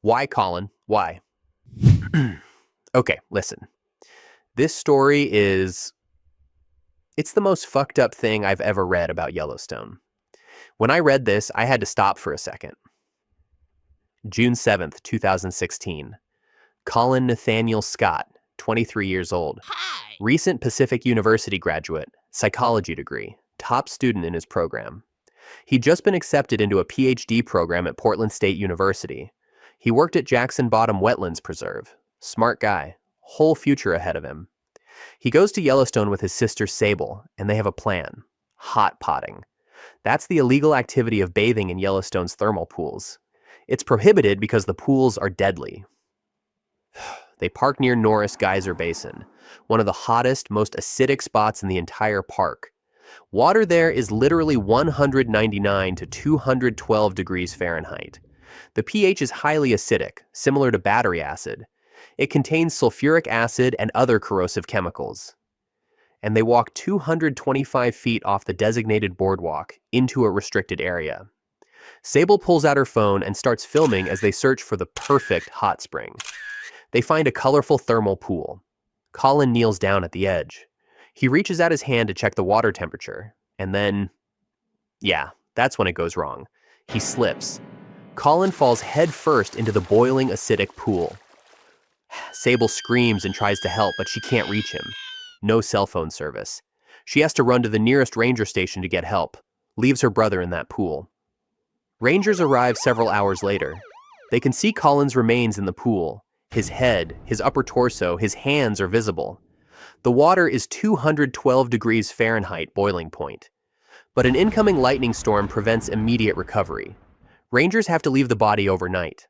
Why, Colin? Why? Okay, listen. This story is. It's the most fucked up thing I've ever read about Yellowstone. When I read this, I had to stop for a second. June 7th, 2016. Colin Nathaniel Scott, 23 years old. Hi. Recent Pacific University graduate, psychology degree, top student in his program. He'd just been accepted into a PhD program at Portland State University. He worked at Jackson Bottom Wetlands Preserve. Smart guy. Whole future ahead of him. He goes to Yellowstone with his sister Sable, and they have a plan. Hot potting. That's the illegal activity of bathing in Yellowstone's thermal pools. It's prohibited because the pools are deadly. They park near Norris Geyser Basin, one of the hottest, most acidic spots in the entire park. Water there is literally 199 to 212 degrees Fahrenheit. The pH is highly acidic, similar to battery acid. It contains sulfuric acid and other corrosive chemicals. And they walk 225 feet off the designated boardwalk into a restricted area. Sable pulls out her phone and starts filming as they search for the perfect hot spring. They find a colorful thermal pool. Colin kneels down at the edge. He reaches out his hand to check the water temperature, and then, that's when it goes wrong. He slips. Colin falls headfirst into the boiling acidic pool. Sable screams and tries to help, but she can't reach him. No cell phone service. She has to run to the nearest ranger station to get help. Leaves her brother in that pool. Rangers arrive several hours later. They can see Colin's remains in the pool. His head, his upper torso, his hands are visible. The water is 212 degrees Fahrenheit boiling point. But an incoming lightning storm prevents immediate recovery. Rangers have to leave the body overnight.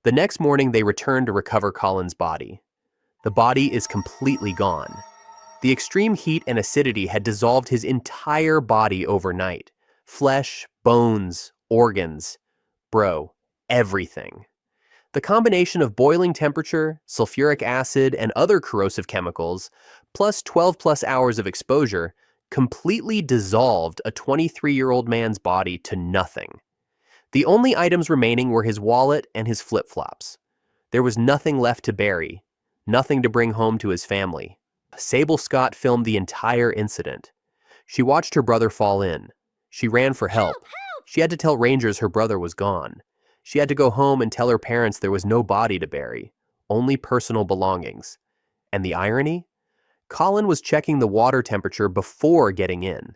The next morning, they return to recover Colin's body. The body is completely gone. The extreme heat and acidity had dissolved his entire body overnight. Flesh, bones, organs. Bro, everything. The combination of boiling temperature, sulfuric acid, and other corrosive chemicals, plus 12+ hours of exposure, completely dissolved a 23-year-old man's body to nothing. The only items remaining were his wallet and his flip-flops. There was nothing left to bury, nothing to bring home to his family. Sable Scott filmed the entire incident. She watched her brother fall in. She ran for help. She had to tell rangers her brother was gone. She had to go home and tell her parents there was no body to bury, only personal belongings. And the irony? Colin was checking the water temperature before getting in.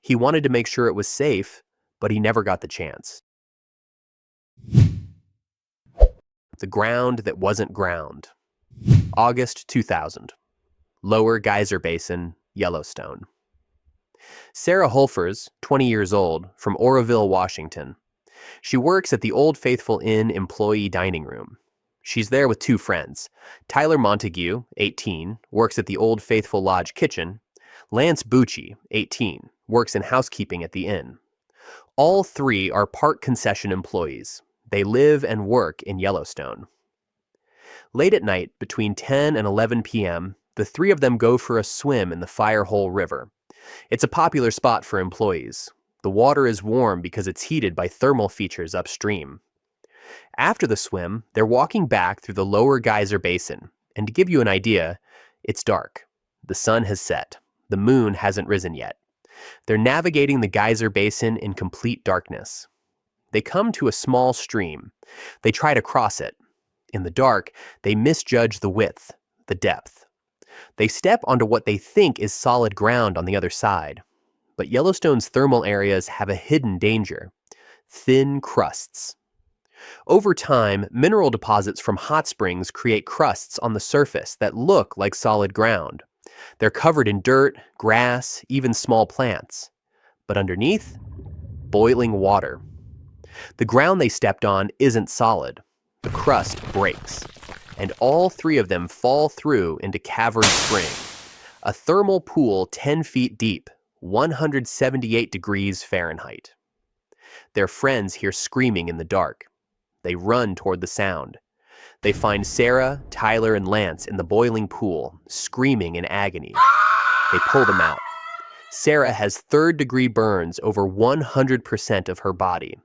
He wanted to make sure it was safe, but he never got the chance. The ground that wasn't ground. August 2000. Lower Geyser Basin, Yellowstone. Sarah Holfers, 20 years old, from Oroville, Washington. She works at the Old Faithful Inn employee dining room. She's there with two friends. Tyler Montague, 18, works at the Old Faithful Lodge kitchen. Lance Bucci, 18, works in housekeeping at the inn. All three are park concession employees. They live and work in Yellowstone. Late at night, between 10 and 11 p.m., the three of them go for a swim in the Firehole River. It's a popular spot for employees. The water is warm because it's heated by thermal features upstream. After the swim, they're walking back through the lower geyser basin, and to give you an idea, it's dark. The sun has set. The moon hasn't risen yet. They're navigating the geyser basin in complete darkness. They come to a small stream. They try to cross it. In the dark, they misjudge the width, the depth. They step onto what they think is solid ground on the other side. But Yellowstone's thermal areas have a hidden danger: thin crusts. Over time, mineral deposits from hot springs create crusts on the surface that look like solid ground. They're covered in dirt, grass, even small plants. But underneath, boiling water. The ground they stepped on isn't solid. The crust breaks, and all three of them fall through into Cavern Spring, a thermal pool 10 feet deep, 178 degrees Fahrenheit. Their friends hear screaming in the dark. They run toward the sound. They find Sarah, Tyler, and Lance in the boiling pool, screaming in agony. They pull them out. Sarah has third-degree burns over 100% of her body.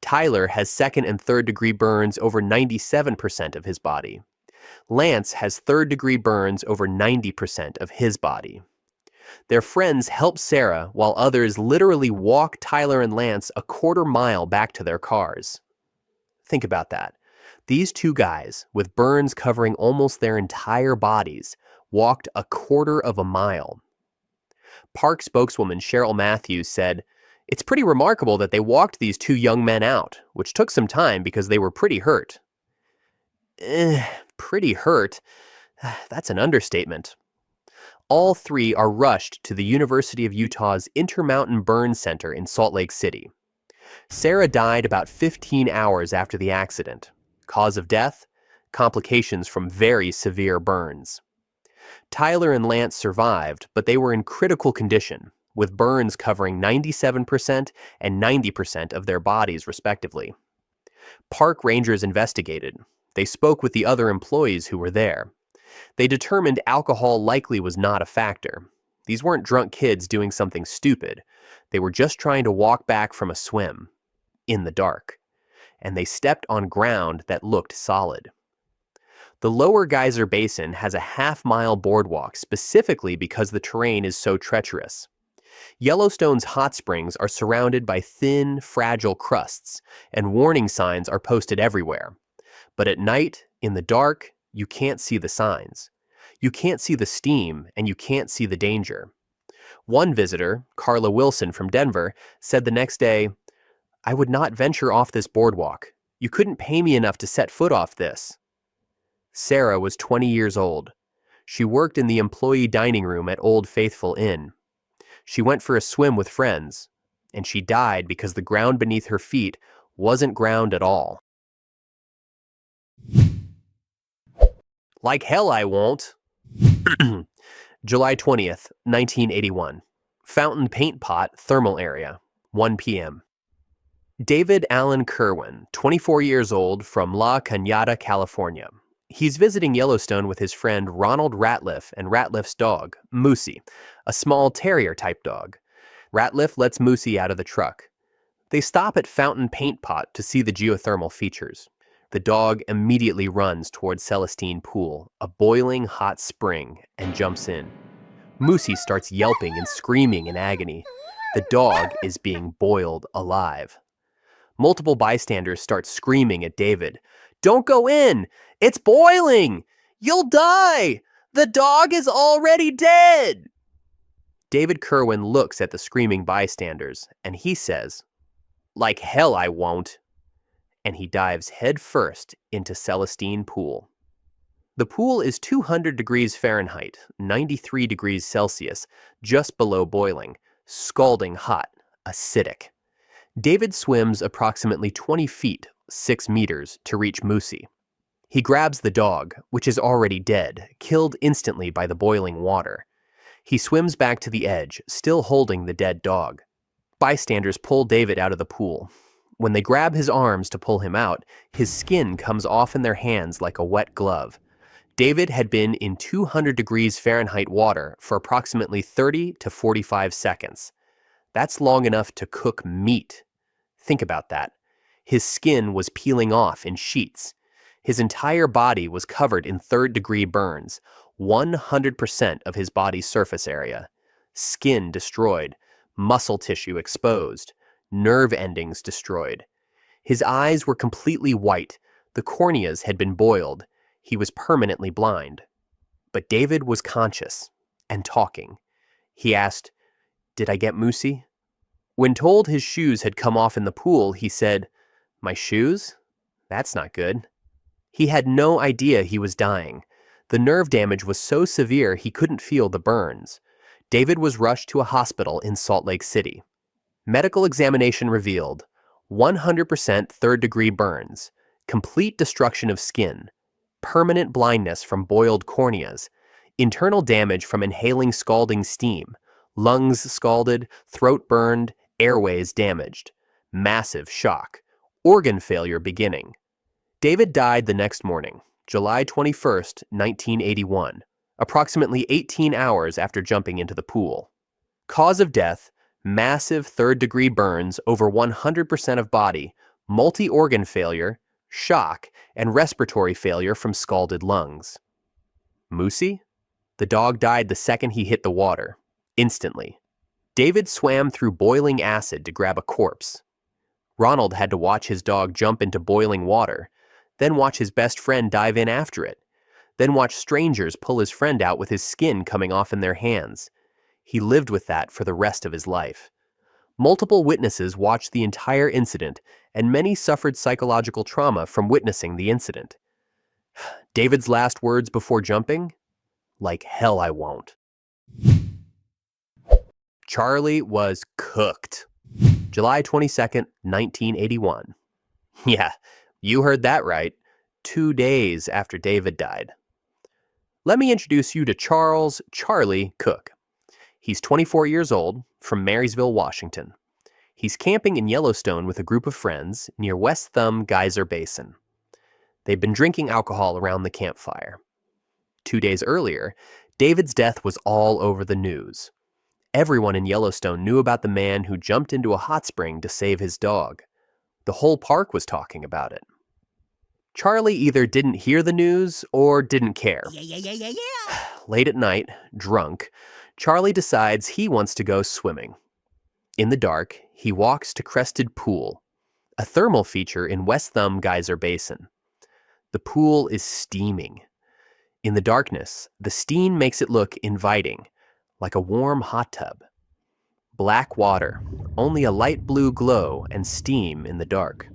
Tyler has second and third degree burns over 97% of his body. Lance has third degree burns over 90% of his body. Their friends help Sarah while others literally walk Tyler and Lance a quarter mile back to their cars. Think about that. These two guys, with burns covering almost their entire bodies, walked a quarter of a mile. Park spokeswoman Cheryl Matthews said, "It's pretty remarkable that they walked these two young men out, which took some time because they were pretty hurt." Pretty hurt? That's an understatement. All three are rushed to the University of Utah's Intermountain Burn Center in Salt Lake City. Sarah died about 15 hours after the accident. Cause of death? Complications from very severe burns. Tyler and Lance survived, but they were in critical condition, with burns covering 97% and 90% of their bodies, respectively. Park rangers investigated. They spoke with the other employees who were there. They determined alcohol likely was not a factor. These weren't drunk kids doing something stupid. They were just trying to walk back from a swim, in the dark, and they stepped on ground that looked solid. The lower geyser basin has a half-mile boardwalk specifically because the terrain is so treacherous. Yellowstone's hot springs are surrounded by thin, fragile crusts, and warning signs are posted everywhere. But at night, in the dark, you can't see the signs. You can't see the steam, and you can't see the danger. One visitor, Carla Wilson from Denver, said the next day, "I would not venture off this boardwalk. You couldn't pay me enough to set foot off this." Sarah was 20 years old. She worked in the employee dining room at Old Faithful Inn. She went for a swim with friends, and she died because the ground beneath her feet wasn't ground at all. Like hell I won't. July 20th, 1981. Fountain Paint Pot Thermal Area, 1 p.m. David Allen Kerwin, 24 years old, from La Cañada, California. He's visiting Yellowstone with his friend Ronald Ratliff and Ratliff's dog, Moosey, a small terrier-type dog. Ratliff lets Moosey out of the truck. They stop at Fountain Paint Pot to see the geothermal features. The dog immediately runs towards Celestine Pool, a boiling hot spring, and jumps in. Moosey starts yelping and screaming in agony. The dog is being boiled alive. Multiple bystanders start screaming at David. "Don't go in! It's boiling! You'll die! The dog is already dead!" David Kerwin looks at the screaming bystanders, and he says, "Like hell I won't." And he dives headfirst into Celestine Pool. The pool is 200 degrees Fahrenheit, 93 degrees Celsius, just below boiling, scalding hot, acidic. David swims approximately 20 feet, 6 meters, to reach Moosey. He grabs the dog, which is already dead, killed instantly by the boiling water. He swims back to the edge, still holding the dead dog. Bystanders pull David out of the pool. When they grab his arms to pull him out, his skin comes off in their hands like a wet glove. David had been in 200 degrees Fahrenheit water for approximately 30 to 45 seconds. That's long enough to cook meat. Think about that. His skin was peeling off in sheets. His entire body was covered in third-degree burns, 100% of his body's surface area. Skin destroyed, muscle tissue exposed, nerve endings destroyed. His eyes were completely white. The corneas had been boiled. He was permanently blind. But David was conscious and talking. He asked, "Did I get Moosey?" When told his shoes had come off in the pool, he said, "My shoes? That's not good." He had no idea he was dying. The nerve damage was so severe he couldn't feel the burns. David was rushed to a hospital in Salt Lake City. Medical examination revealed 100% third-degree burns, complete destruction of skin, permanent blindness from boiled corneas, internal damage from inhaling scalding steam, lungs scalded, throat burned, airways damaged, massive shock, organ failure beginning. David died the next morning, July 21st, 1981, approximately 18 hours after jumping into the pool. Cause of death: massive third-degree burns over 100% of body, multi-organ failure, shock, and respiratory failure from scalded lungs. Moosey? The dog died the second he hit the water, instantly. David swam through boiling acid to grab a corpse. Ronald had to watch his dog jump into boiling water, then watch his best friend dive in after it, then watch strangers pull his friend out with his skin coming off in their hands. He lived with that for the rest of his life. Multiple witnesses watched the entire incident, and many suffered psychological trauma from witnessing the incident. David's last words before jumping? Like hell I won't. Charlie was cooked. July 22nd, 1981. Yeah, you heard that right. 2 days after David died. Let me introduce you to Charlie Cook. He's 24 years old, from Marysville, Washington. He's camping in Yellowstone with a group of friends near West Thumb Geyser Basin. They've been drinking alcohol around the campfire. 2 days earlier, David's death was all over the news. Everyone in Yellowstone knew about the man who jumped into a hot spring to save his dog. The whole park was talking about it. Charlie either didn't hear the news or didn't care. Late at night, drunk, Charlie decides he wants to go swimming. In the dark, he walks to Crested Pool, a thermal feature in West Thumb Geyser Basin. The pool is steaming. In the darkness, the steam makes it look inviting, like a warm hot tub. Black water, only a light blue glow and steam in the dark.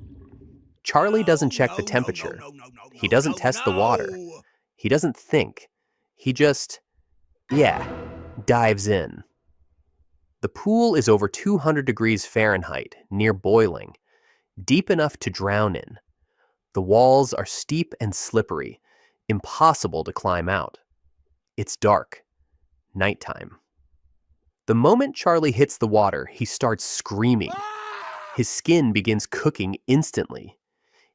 Charlie doesn't check the temperature. He doesn't test the water. He doesn't think. He just, dives in. The pool is over 200 degrees Fahrenheit, near boiling, deep enough to drown in. The walls are steep and slippery, impossible to climb out. It's dark. Nighttime. The moment Charlie hits the water, he starts screaming. His skin begins cooking instantly.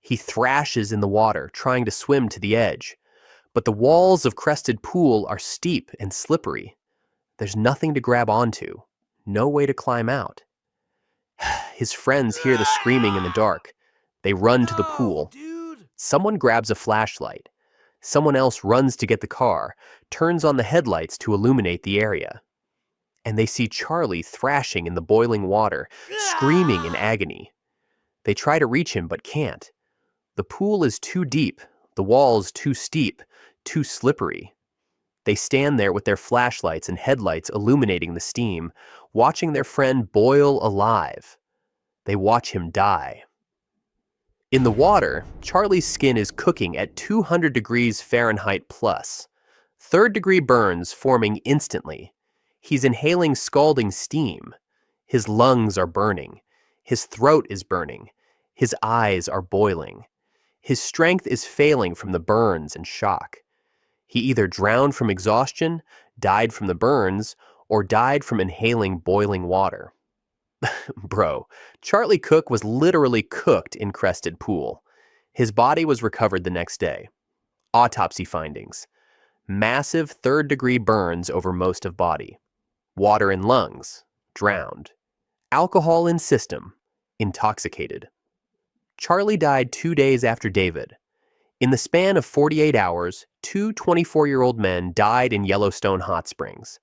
He thrashes in the water, trying to swim to the edge. But the walls of Crested Pool are steep and slippery. There's nothing to grab onto, no way to climb out. His friends hear the screaming in the dark. They run to the pool. Someone grabs a flashlight. Someone else runs to get the car, turns on the headlights to illuminate the area. And they see Charlie thrashing in the boiling water, screaming in agony. They try to reach him but can't. The pool is too deep, the walls too steep, too slippery. They stand there with their flashlights and headlights illuminating the steam, watching their friend boil alive. They watch him die. In the water, Charlie's skin is cooking at 200 degrees Fahrenheit plus. Third-degree burns forming instantly. He's inhaling scalding steam. His lungs are burning. His throat is burning. His eyes are boiling. His strength is failing from the burns and shock. He either drowned from exhaustion, died from the burns, or died from inhaling boiling water. Bro, Charlie Cook was literally cooked in Crested Pool. His body was recovered the next day. Autopsy findings. Massive third-degree burns over most of body. Water in lungs. Drowned. Alcohol in system. Intoxicated. Charlie died 2 days after David. In the span of 48 hours, two 24-year-old men died in Yellowstone hot springs.